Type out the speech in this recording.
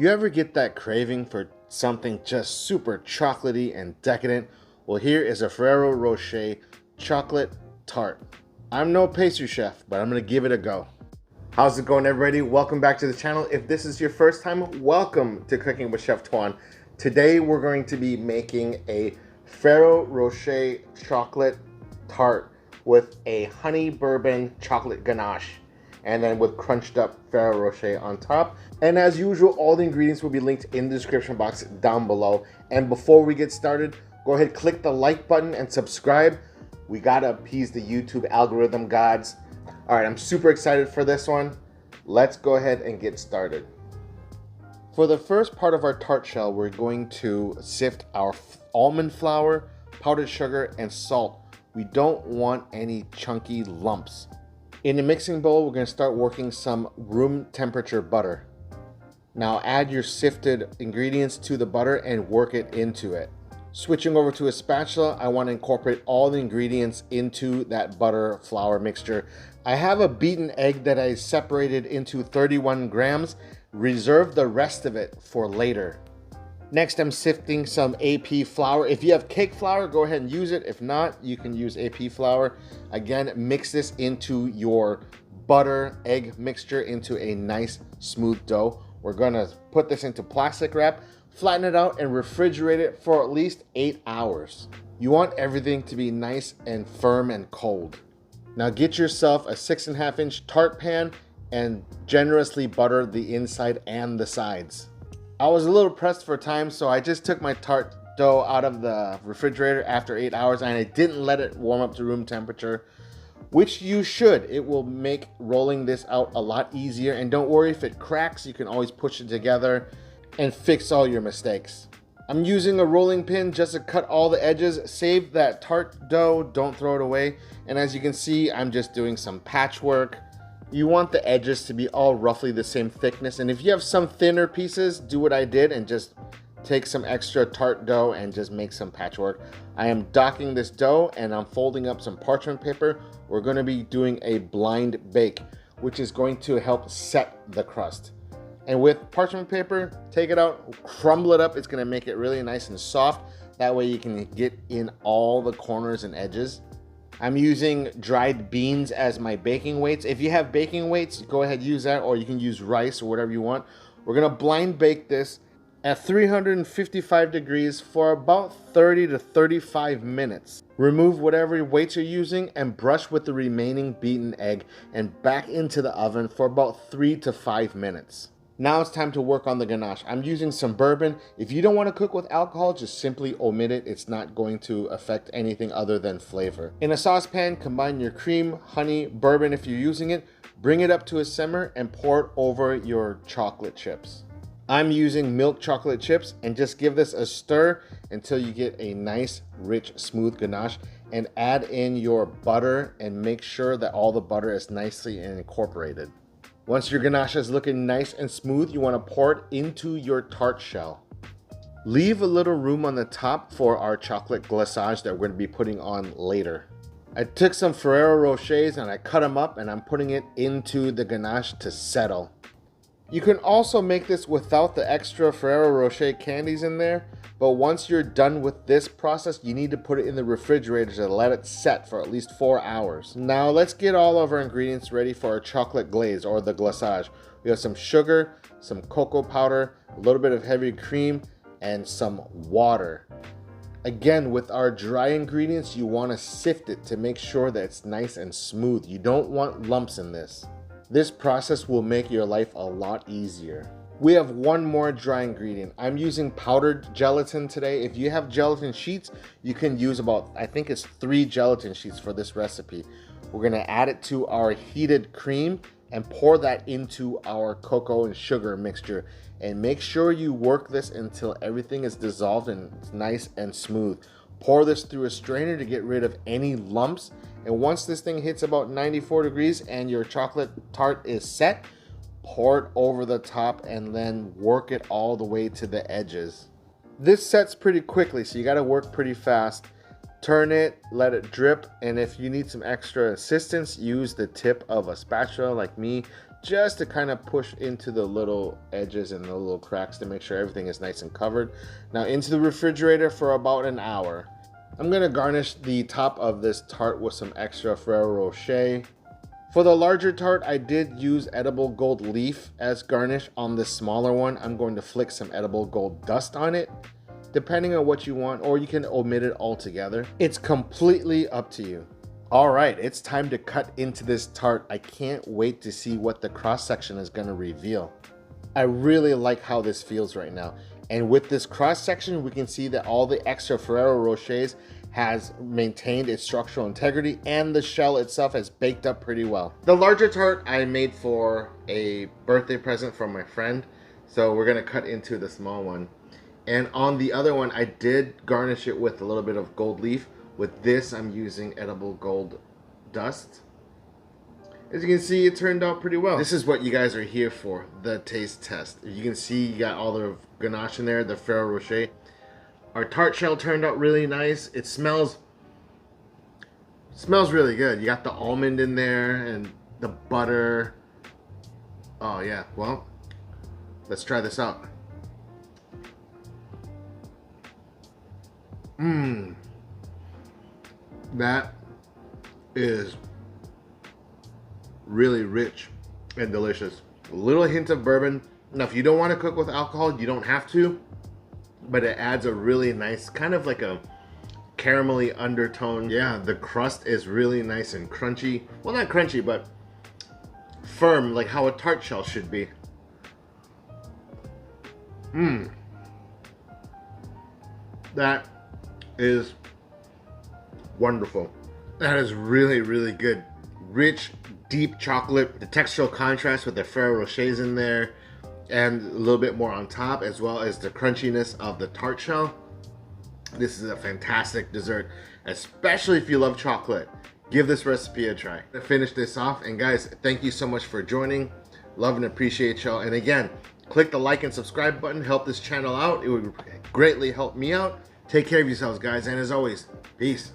You ever get that craving for something just super chocolatey and decadent? Well, here is a Ferrero Rocher chocolate tart. I'm no pastry chef, but I'm gonna give it a go. How's it going, everybody? Welcome back to the channel. If this is your first time, welcome to Cooking with Chef Tuan. Today we're going to be making a Ferrero Rocher chocolate tart with a honey bourbon chocolate ganache, and then with crunched up Ferrero Rocher on top. And as usual, all the ingredients will be linked in the description box down below. And before we get started, go ahead, click the like button and subscribe. We gotta appease the YouTube algorithm gods. All right, I'm super excited for this one. Let's go ahead and get started. For the first part of our tart shell, we're going to sift our almond flour, powdered sugar, and salt. We don't want any chunky lumps. In a mixing bowl, we're going to start working some room temperature butter. Now add your sifted ingredients to the butter and work it into it. Switching over to a spatula, I want to incorporate all the ingredients into that butter flour mixture. I have a beaten egg that I separated into 31 grams. Reserve the rest of it for later. Next, I'm sifting some AP flour. If you have cake flour, go ahead and use it. If not, you can use AP flour. Again, mix this into your butter egg mixture into a nice smooth dough. We're gonna put this into plastic wrap, flatten it out, and refrigerate it for at least 8 hours. You want everything to be nice and firm and cold. Now get yourself a 6.5 inch tart pan and generously butter the inside and the sides. I was a little pressed for time, so I just took my tart dough out of the refrigerator after 8 hours and I didn't let it warm up to room temperature, which you should. It will make rolling this out a lot easier, and don't worry if it cracks, you can always push it together and fix all your mistakes. I'm using a rolling pin just to cut all the edges. Save that tart dough, don't throw it away. And as you can see, I'm just doing some patchwork. You want the edges to be all roughly the same thickness, and if you have some thinner pieces, do what I did and just take some extra tart dough and just make some patchwork. I am docking this dough and I'm folding up some parchment paper. We're going to be doing a blind bake, which is going to help set the crust. And with parchment paper, take it out, crumble it up. It's going to make it really nice and soft. That way you can get in all the corners and edges. I'm using dried beans as my baking weights. If you have baking weights, go ahead, use that, or you can use rice or whatever you want. We're gonna blind bake this at 355 degrees for about 30 to 35 minutes. Remove whatever weights you're using and brush with the remaining beaten egg and back into the oven for about 3 to 5 minutes. Now it's time to work on the ganache. I'm using some bourbon. If you don't want to cook with alcohol, just simply omit it. It's not going to affect anything other than flavor. In a saucepan, combine your cream, honey, bourbon if you're using it, bring it up to a simmer and pour it over your chocolate chips. I'm using milk chocolate chips, and just give this a stir until you get a nice, rich, smooth ganache, and add in your butter and make sure that all the butter is nicely incorporated. Once your ganache is looking nice and smooth, you want to pour it into your tart shell. Leave a little room on the top for our chocolate glacage that we're going to be putting on later. I took some Ferrero Rochers and I cut them up, and I'm putting it into the ganache to settle. You can also make this without the extra Ferrero Rocher candies in there, but once you're done with this process, you need to put it in the refrigerator to let it set for at least 4 hours. Now let's get all of our ingredients ready for our chocolate glaze, or the glacage. We have some sugar, some cocoa powder, a little bit of heavy cream, and some water. Again, with our dry ingredients, you want to sift it to make sure that it's nice and smooth. You don't want lumps in this. This process will make your life a lot easier. We have one more dry ingredient. I'm using powdered gelatin today. If you have gelatin sheets, you can use about, I think it's 3 gelatin sheets for this recipe. We're gonna add it to our heated cream and pour that into our cocoa and sugar mixture. And make sure you work this until everything is dissolved and it's nice and smooth. Pour this through a strainer to get rid of any lumps. And once this thing hits about 94 degrees and your chocolate tart is set, pour it over the top and then work it all the way to the edges. This sets pretty quickly, so you got to work pretty fast. Turn it, let it drip, and if you need some extra assistance, use the tip of a spatula like me just to kind of push into the little edges and the little cracks to make sure everything is nice and covered. Now into the refrigerator for about an hour. I'm gonna garnish the top of this tart with some extra Ferrero Rocher. For the larger tart, I did use edible gold leaf as garnish. On this smaller one, I'm going to flick some edible gold dust on it, depending on what you want, or you can omit it altogether. It's completely up to you. All right, it's time to cut into this tart. I can't wait to see what the cross section is gonna reveal. I really like how this feels right now. And with this cross section, we can see that all the extra Ferrero Rochers has maintained its structural integrity, and the shell itself has baked up pretty well. The larger tart I made for a birthday present from my friend, so we're gonna cut into the small one. And on the other one, I did garnish it with a little bit of gold leaf. With this, I'm using edible gold dust. As you can see, it turned out pretty well. This is what you guys are here for, the taste test. You can see you got all the ganache in there, the Ferrero Rocher. Our tart shell turned out really nice. It smells really good. You got the almond in there and the butter. Oh yeah, well, let's try this out. That is really rich and delicious. A little hint of bourbon. Now, if you don't want to cook with alcohol, you don't have to, but it adds a really nice, kind of like a caramelly undertone. Yeah, the crust is really nice and crunchy. Well, not crunchy, but firm, like how a tart shell should be. That is wonderful. That is really, really good. Rich, deep chocolate. The textural contrast with the Ferrero Rochers in there, and a little bit more on top, as well as the crunchiness of the tart shell. This is a fantastic dessert, especially if you love chocolate. Give this recipe a try. To finish this off, and guys, thank you so much for joining. Love and appreciate y'all. And again, click the like and subscribe button. Help this channel out. It would greatly help me out. Take care of yourselves, guys, and as always, peace.